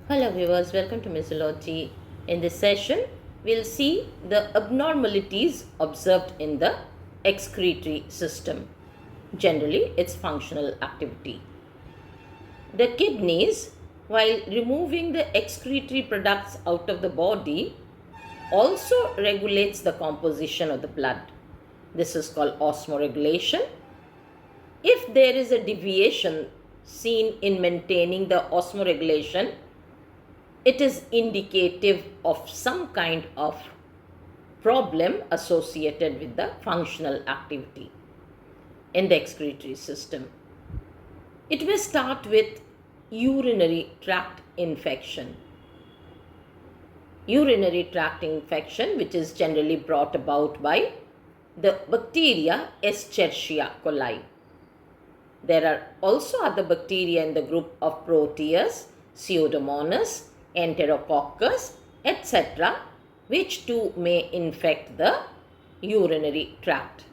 Hello viewers, welcome to Misology. In this session, we'll see the abnormalities observed in the excretory system, generally its functional activity. The kidneys, while removing the excretory products out of the body, also regulates the composition of the blood. This is called osmoregulation. If there is a deviation seen in maintaining the osmoregulation, it is indicative of some kind of problem associated with the functional activity in the excretory system. It may start with urinary tract infection. Urinary tract infection, which is generally brought about by the bacteria Escherichia coli. There are also other bacteria in the group of Proteus, Pseudomonas, Enterococcus, etc., which too may infect the urinary tract.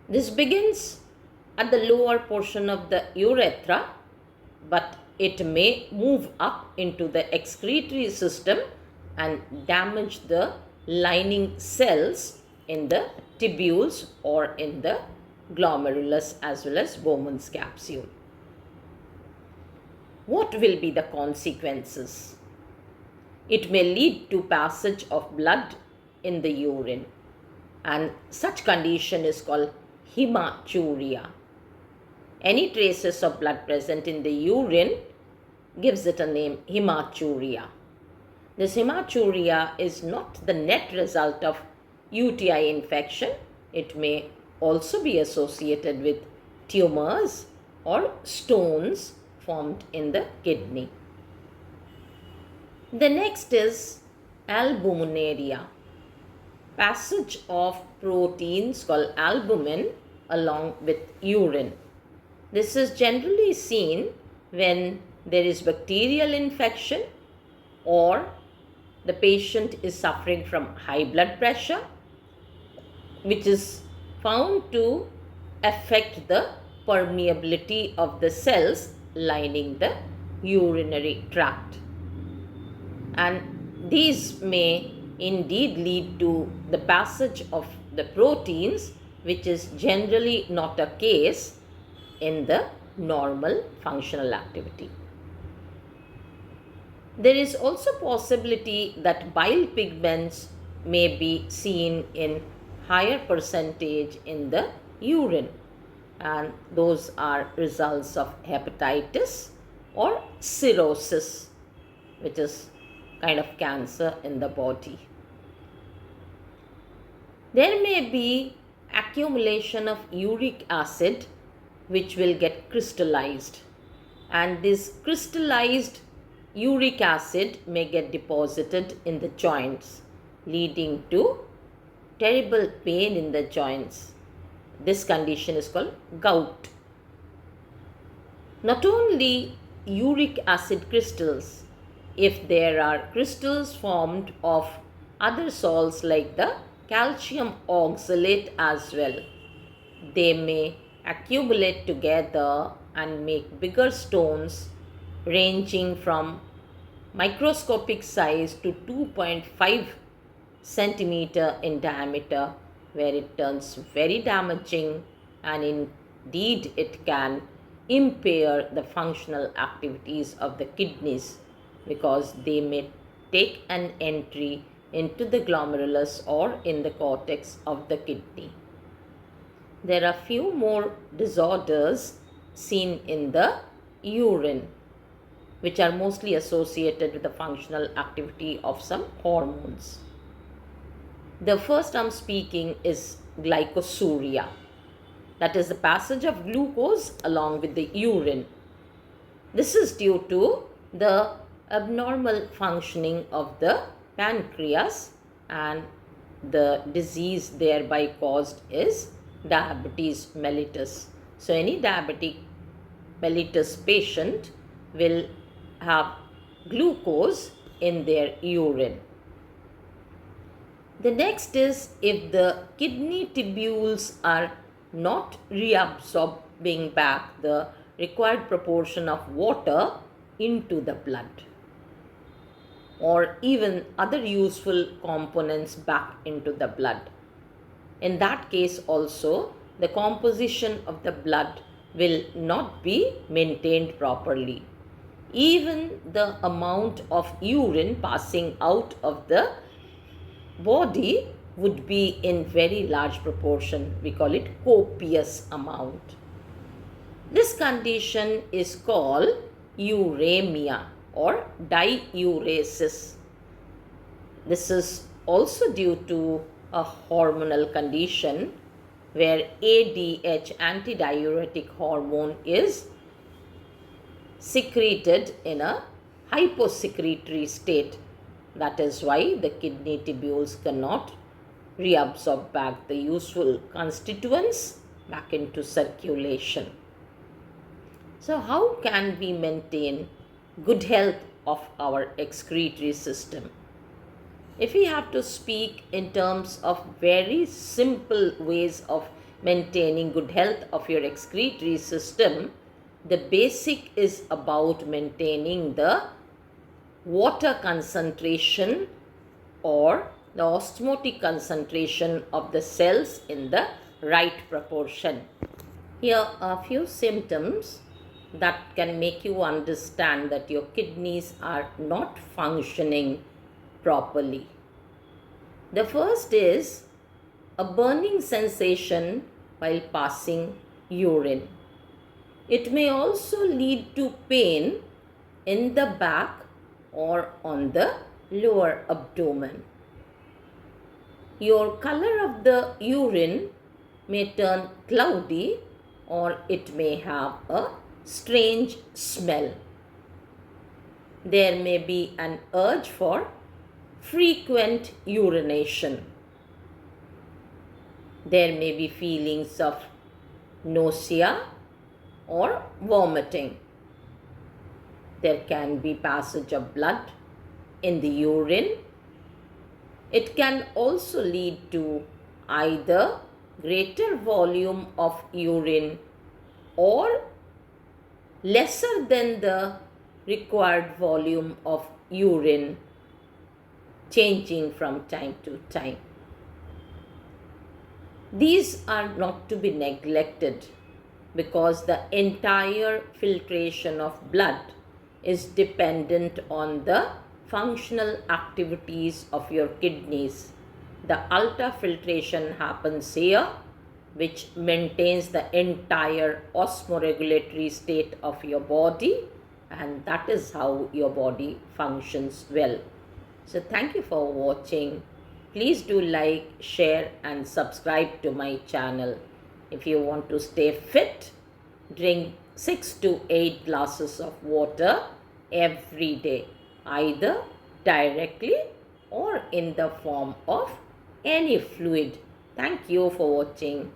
This begins at the lower portion of the urethra, but it may move up into the excretory system and damage the lining cells in the tubules or in the glomerulus as well as Bowman's capsule. What will be the consequences? It may lead to passage of blood in the urine, and such condition is called hematuria. Any traces of blood present in the urine gives it a name hematuria. This hematuria is not the net result of UTI infection. It may also be associated with tumors or stones formed in the kidney. The next is albuminuria. Passage of proteins called albumin along with urine. This is generally seen when there is bacterial infection or the patient is suffering from high blood pressure, which is found to affect the permeability of the cells lining the urinary tract. And these may indeed lead to the passage of the proteins, which is generally not a case in the normal functional activity. There is also possibility that bile pigments may be seen in higher percentage in the urine, and those are results of hepatitis or cirrhosis, which is kind of cancer in the body. There may be accumulation of uric acid which will get crystallized, and this crystallized uric acid may get deposited in the joints, leading to terrible pain in the joints. This condition is called gout. Not only uric acid crystals, if there are crystals formed of other salts like the calcium oxalate as well, they may accumulate together and make bigger stones ranging from microscopic size to 2.5 centimeter in diameter, where it turns very damaging, and indeed it can impair the functional activities of the kidneys, because they may take an entry into the glomerulus or in the cortex of the kidney. There are few more disorders seen in the urine, which are mostly associated with the functional activity of some hormones. The first I'm speaking is glycosuria. That is the passage of glucose along with the urine. This is due to the abnormal functioning of the pancreas, and the disease thereby caused is diabetes mellitus. So any diabetic mellitus patient will have glucose in their urine. The next is if the kidney tubules are not reabsorbing back the required proportion of water into the blood. or even other useful components back into the blood. In that case also, the composition of the blood will not be maintained properly. Even the amount of urine passing out of the body would be in very large proportion. We call it copious amount. This condition is called uremia or diuresis. This is also due to a hormonal condition where ADH, antidiuretic hormone, is secreted in a hyposecretory state. That is why the kidney tubules cannot reabsorb back the useful constituents back into circulation. So, how can we maintain good health of our excretory system? If we have to speak in terms of very simple ways of maintaining good health of your excretory system, the basic is about maintaining the water concentration or the osmotic concentration of the cells in the right proportion. Here are a few symptoms that can make you understand that your kidneys are not functioning properly. The first is a burning sensation while passing urine. It may also lead to pain in the back or on the lower abdomen. Your color of the urine may turn cloudy or it may have a strange smell. There may be an urge for frequent urination. There may be feelings of nausea or vomiting. There can be passage of blood in the urine. It can also lead to either greater volume of urine or lesser than the required volume of urine, changing from time to time. These are not to be neglected because the entire filtration of blood is dependent on the functional activities of your kidneys. The ultrafiltration happens here, which maintains the entire osmoregulatory state of your body, and that is how your body functions well. So thank you for watching. Please do like, share and subscribe to my channel. If you want to stay fit, drink 6 to 8 glasses of water every day, either directly or in the form of any fluid. Thank you for watching.